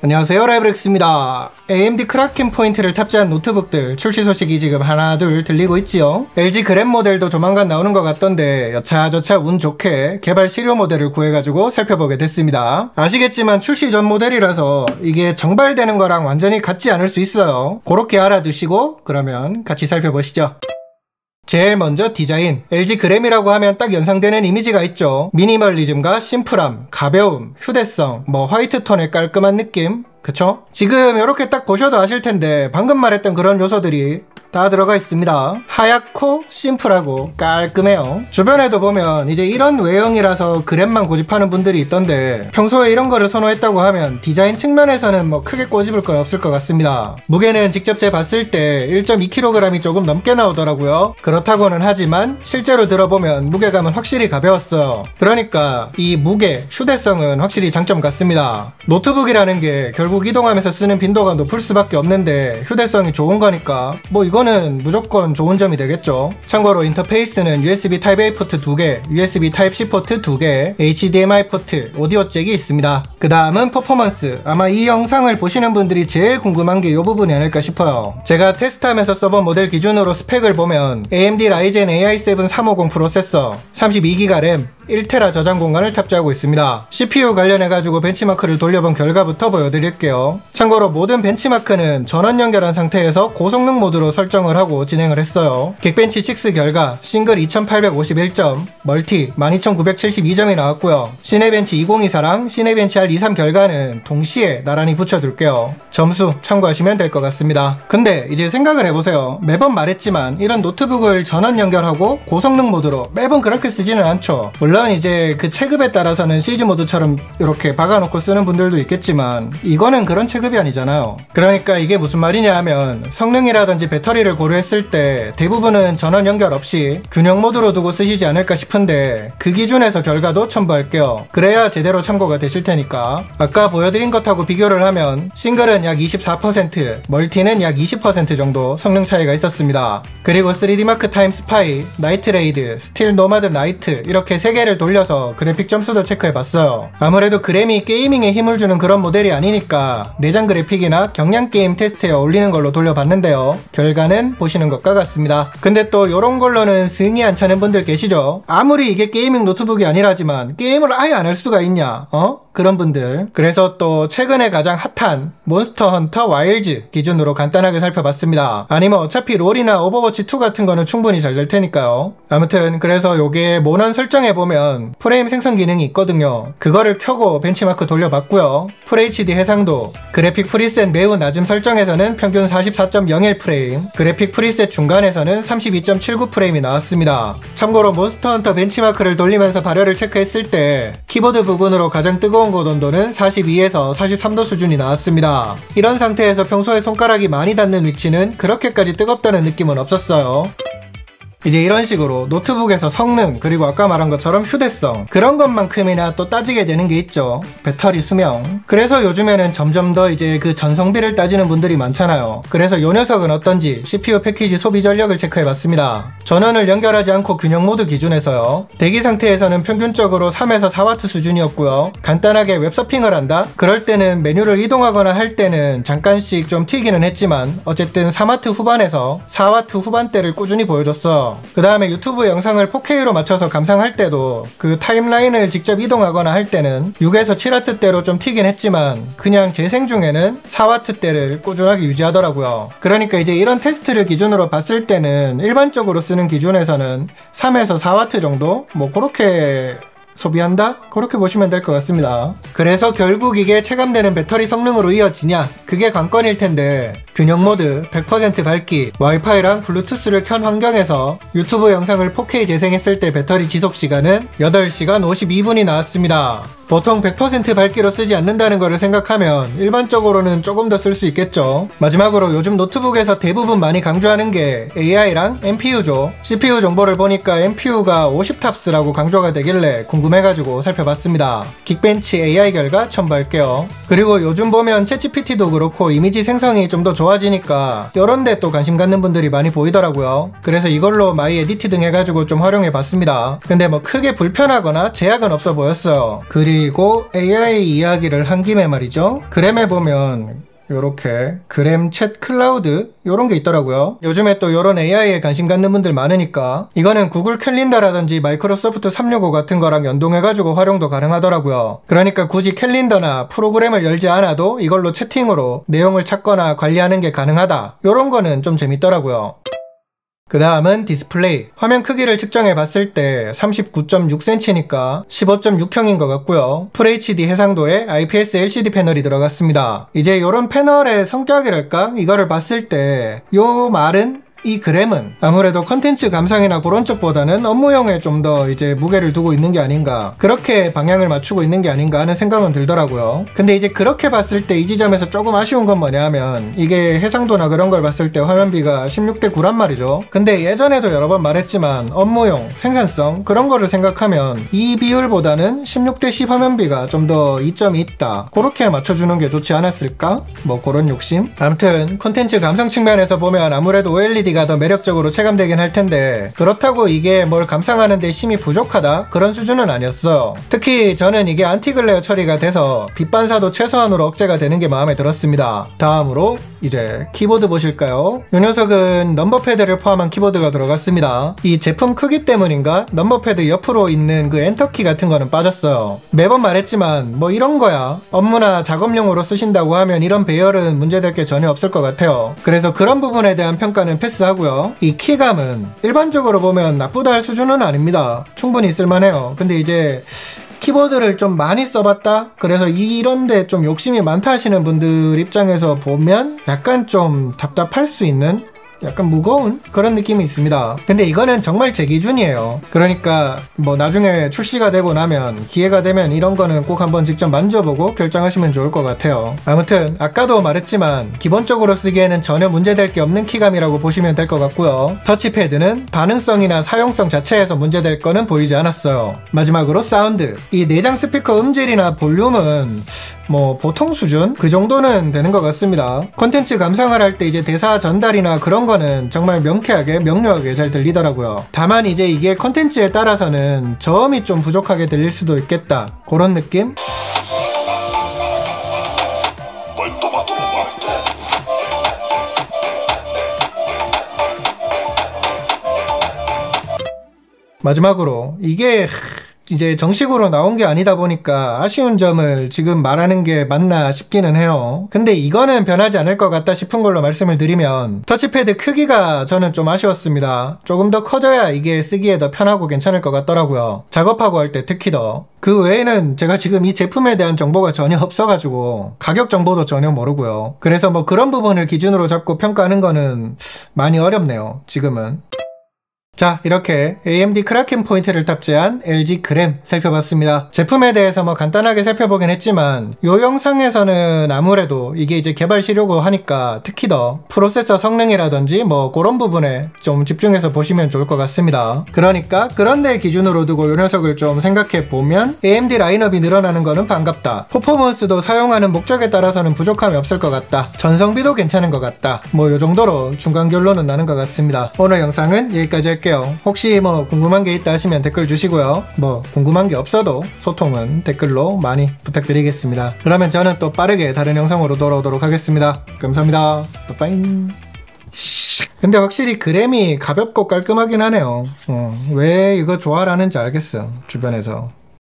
안녕하세요, 라이브렉스입니다. AMD 크라켄 포인트를 탑재한 노트북들 출시 소식이 지금 하나둘 들리고 있지요. LG 그램 모델도 조만간 나오는 것 같던데 여차저차 운 좋게 개발 시료 모델을 구해가지고 살펴보게 됐습니다. 아시겠지만 출시 전 모델이라서 이게 정발되는 거랑 완전히 같지 않을 수 있어요. 그렇게 알아두시고 그러면 같이 살펴보시죠. 제일 먼저 디자인. LG 그램이라고 하면 딱 연상되는 이미지가 있죠. 미니멀리즘과 심플함, 가벼움, 휴대성, 화이트 톤의 깔끔한 느낌, 그쵸? 지금 이렇게 딱 보셔도 아실 텐데 방금 말했던 그런 요소들이 다 들어가 있습니다. 하얗고 심플하고 깔끔해요. 주변에도 보면 이제 이런 외형이라서 그램만 고집하는 분들이 있던데 평소에 이런 거를 선호했다고 하면 디자인 측면에서는 크게 꼬집을 건 없을 것 같습니다. 무게는 직접 재봤을 때 1.2kg이 조금 넘게 나오더라고요. 그렇다고는 하지만 실제로 들어보면 무게감은 확실히 가벼웠어요. 그러니까 이 무게, 휴대성은 확실히 장점 같습니다. 노트북이라는 게 결국 이동하면서 쓰는 빈도가 높을 수밖에 없는데 휴대성이 좋은 거니까 이거는 무조건 좋은 점이 되겠죠. 참고로 인터페이스는 USB Type-A 포트 2개, USB Type-C 포트 2개, HDMI 포트, 오디오 잭이 있습니다. 그 다음은 퍼포먼스. 아마 이 영상을 보시는 분들이 제일 궁금한 게 이 부분이 아닐까 싶어요. 제가 테스트하면서 써본 모델 기준으로 스펙을 보면 AMD Ryzen AI7 350 프로세서, 32GB 램, 1TB 저장 공간을 탑재하고 있습니다. CPU 관련해가지고 벤치마크를 돌려본 결과부터 보여드릴게요. 참고로 모든 벤치마크는 전원 연결한 상태에서 고성능 모드로 설정을 하고 진행을 했어요. 긱벤치 6 결과 싱글 2851점, 멀티 12972점이 나왔고요. 시네벤치 2024랑 시네벤치 R23 결과는 동시에 나란히 붙여둘게요. 점수 참고하시면 될 것 같습니다. 근데 이제 생각을 해보세요. 매번 말했지만 이런 노트북을 전원 연결하고 고성능 모드로 매번 그렇게 쓰지는 않죠. 물론 이제 그 체급에 따라서는 시즈 모드처럼 이렇게 박아놓고 쓰는 분들도 있겠지만 이거는 그런 체급이 아니잖아요. 그러니까 이게 무슨 말이냐 하면 성능이라든지 배터리를 고려했을 때 대부분은 전원 연결 없이 균형 모드로 두고 쓰시지 않을까 싶은데 그 기준에서 결과도 첨부할게요. 그래야 제대로 참고가 되실 테니까. 아까 보여드린 것하고 비교를 하면 싱글은 약 24%, 멀티는 약 20% 정도 성능 차이가 있었습니다. 그리고 3D마크 타임 스파이, 나이트 레이드, 스틸 노마드 나이트 이렇게 3개를 돌려서 그래픽 점수도 체크해봤어요. 아무래도 그램이 게이밍에 힘을 주는 그런 모델이 아니니까 내장 그래픽이나 경량 게임 테스트에 어울리는 걸로 돌려봤는데요. 결과는 보시는 것과 같습니다. 근데 또 이런 걸로는 승이 안 차는 분들 계시죠? 아무리 이게 게이밍 노트북이 아니라지만 게임을 아예 안 할 수가 있냐? 그런 분들. 그래서 또 최근에 가장 핫한 몬스터 헌터 와일즈 기준으로 간단하게 살펴봤습니다. 아니면 어차피 롤이나 오버워치2 같은 거는 충분히 잘 될 테니까요. 아무튼 그래서 요게 모넌 설정해보면 프레임 생성 기능이 있거든요. 그거를 켜고 벤치마크 돌려봤고요. FHD 해상도, 그래픽 프리셋 매우 낮음 설정에서는 평균 44.01 프레임, 그래픽 프리셋 중간에서는 32.79 프레임이 나왔습니다. 참고로 몬스터 헌터 벤치마크를 돌리면서 발열을 체크했을 때 키보드 부분으로 가장 뜨거운 곳 온도는 42에서 43도 수준이 나왔습니다. 이런 상태에서 평소에 손가락이 많이 닿는 위치는 그렇게까지 뜨겁다는 느낌은 없었어요. 이제 이런 식으로 노트북에서 성능, 그리고 아까 말한 것처럼 휴대성, 그런 것만큼이나 또 따지게 되는 게 있죠. 배터리 수명. 그래서 요즘에는 점점 더 이제 그 전성비를 따지는 분들이 많잖아요. 그래서 요 녀석은 어떤지 CPU 패키지 소비 전력을 체크해봤습니다. 전원을 연결하지 않고 균형 모드 기준에서요. 대기 상태에서는 평균적으로 3에서 4W 수준이었고요. 간단하게 웹서핑을 한다? 그럴 때는 메뉴를 이동하거나 할 때는 잠깐씩 좀 튀기는 했지만 어쨌든 3W 후반에서 4W 후반대를 꾸준히 보여줬어. 그 다음에 유튜브 영상을 4K로 맞춰서 감상할 때도 그 타임라인을 직접 이동하거나 할 때는 6에서 7W대로 좀 튀긴 했지만 그냥 재생 중에는 4W대를 꾸준하게 유지하더라고요. 그러니까 이제 이런 테스트를 기준으로 봤을 때는 일반적으로 쓰는 기준에서는 3에서 4W 정도? 그렇게 소비한다? 그렇게 보시면 될 것 같습니다. 그래서 결국 이게 체감되는 배터리 성능으로 이어지냐? 그게 관건일 텐데 균형 모드, 100% 밝기, 와이파이랑 블루투스를 켠 환경에서 유튜브 영상을 4K 재생했을 때 배터리 지속 시간은 8시간 52분이 나왔습니다. 보통 100% 밝기로 쓰지 않는다는 것을 생각하면 일반적으로는 조금 더 쓸 수 있겠죠. 마지막으로 요즘 노트북에서 대부분 많이 강조하는 게 AI랑 NPU죠. CPU 정보를 보니까 NPU가 50탑스라고 강조가 되길래 궁금해가지고 살펴봤습니다. 긱벤치 AI 결과 첨부할게요. 그리고 요즘 보면 챗GPT도 그렇고 이미지 생성이 좀 더 좋아지니까 요런데 또 관심 갖는 분들이 많이 보이더라고요. 그래서 이걸로 마이 에디트 등 해가지고 좀 활용해 봤습니다. 근데 뭐 크게 불편하거나 제약은 없어 보였어요. 그리고 AI 이야기를 한 김에 말이죠, 그램에 보면 요렇게 그램 챗 클라우드 요런 게 있더라고요. 요즘에 또 요런 AI에 관심 갖는 분들 많으니까 이거는 구글 캘린더라든지 마이크로소프트 365 같은 거랑 연동해가지고 활용도 가능하더라고요. 그러니까 굳이 캘린더나 프로그램을 열지 않아도 이걸로 채팅으로 내용을 찾거나 관리하는 게 가능하다, 요런 거는 좀 재밌더라고요. 그 다음은 디스플레이. 화면 크기를 측정해 봤을 때 39.6cm니까 15.6형인 것 같고요. FHD 해상도에 IPS LCD 패널이 들어갔습니다. 이제 이런 패널의 성격이랄까? 이거를 봤을 때 요 말은, 이 그램은 아무래도 컨텐츠 감상이나 그런 쪽보다는 업무용에 좀 더 이제 무게를 두고 있는 게 아닌가, 그렇게 방향을 맞추고 있는 게 아닌가 하는 생각은 들더라고요. 근데 이제 그렇게 봤을 때 이 지점에서 조금 아쉬운 건 뭐냐면, 이게 해상도나 그런 걸 봤을 때 화면비가 16:9란 말이죠. 근데 예전에도 여러 번 말했지만 업무용, 생산성 그런 거를 생각하면 이 비율보다는 16:10 화면비가 좀 더 이점이 있다, 그렇게 맞춰주는 게 좋지 않았을까? 뭐 그런 욕심? 아무튼 콘텐츠 감상 측면에서 보면 아무래도 OLED가 더 매력적으로 체감되긴 할 텐데, 그렇다고 이게 뭘 감상하는데 힘이 부족하다, 그런 수준은 아니었어요. 특히 저는 이게 안티글레어 처리가 돼서 빛 반사도 최소한으로 억제가 되는 게 마음에 들었습니다. 다음으로 이제 키보드 보실까요? 이 녀석은 넘버패드를 포함한 키보드가 들어갔습니다. 이 제품 크기 때문인가 넘버패드 옆으로 있는 그 엔터키 같은 거는 빠졌어요. 매번 말했지만 뭐 이런 거야, 업무나 작업용으로 쓰신다고 하면 이런 배열은 문제될 게 전혀 없을 것 같아요. 그래서 그런 부분에 대한 평가는 패스하고요. 이 키감은 일반적으로 보면 나쁘다 할 수준은 아닙니다. 충분히 쓸만해요. 근데 이제 키보드를 좀 많이 써봤다, 그래서 이런데 좀 욕심이 많다 하시는 분들 입장에서 보면 약간 좀 답답할 수 있는, 약간 무거운 그런 느낌이 있습니다. 근데 이거는 정말 제 기준이에요. 그러니까 뭐 나중에 출시가 되고 나면, 기회가 되면 이런 거는 꼭 한번 직접 만져보고 결정하시면 좋을 것 같아요. 아무튼 아까도 말했지만 기본적으로 쓰기에는 전혀 문제될 게 없는 키감이라고 보시면 될 것 같고요. 터치패드는 반응성이나 사용성 자체에서 문제될 거는 보이지 않았어요. 마지막으로 사운드. 이 내장 스피커 음질이나 볼륨은 뭐 보통 수준? 그 정도는 되는 것 같습니다. 콘텐츠 감상을 할 때 이제 대사 전달이나 그런 거는 정말 명쾌하게 명료하게 잘 들리더라고요. 다만 이제 이게 콘텐츠에 따라서는 저음이 좀 부족하게 들릴 수도 있겠다, 그런 느낌? 마지막으로 이게 이제 정식으로 나온 게 아니다 보니까 아쉬운 점을 지금 말하는 게 맞나 싶기는 해요. 근데 이거는 변하지 않을 것 같다 싶은 걸로 말씀을 드리면, 터치패드 크기가 저는 좀 아쉬웠습니다. 조금 더 커져야 이게 쓰기에 더 편하고 괜찮을 것 같더라고요. 작업하고 할 때 특히 더. 그 외에는 제가 지금 이 제품에 대한 정보가 전혀 없어가지고 가격 정보도 전혀 모르고요. 그래서 뭐 그런 부분을 기준으로 잡고 평가하는 거는 많이 어렵네요, 지금은. 자, 이렇게 AMD 크라켄 포인트를 탑재한 LG 그램 살펴봤습니다. 제품에 대해서 뭐 간단하게 살펴보긴 했지만, 요 영상에서는 아무래도 이게 이제 개발 시료고 하니까 특히 더 프로세서 성능이라든지 뭐 그런 부분에 좀 집중해서 보시면 좋을 것 같습니다. 그러니까 그런 데 기준으로 두고 요 녀석을 좀 생각해 보면 AMD 라인업이 늘어나는 거는 반갑다, 퍼포먼스도 사용하는 목적에 따라서는 부족함이 없을 것 같다, 전성비도 괜찮은 것 같다, 뭐 요 정도로 중간 결론은 나는 것 같습니다. 오늘 영상은 여기까지 할게요. 혹시 뭐 궁금한 게 있다 하시면 댓글 주시고요. 뭐 궁금한 게 없어도 소통은 댓글로 많이 부탁드리겠습니다. 그러면 저는 또 빠르게 다른 영상으로 돌아오도록 하겠습니다. 감사합니다. 빠빠이. 근데 확실히 그램이 가볍고 깔끔하긴 하네요. 왜 이거 좋아하는지 알겠어, 주변에서.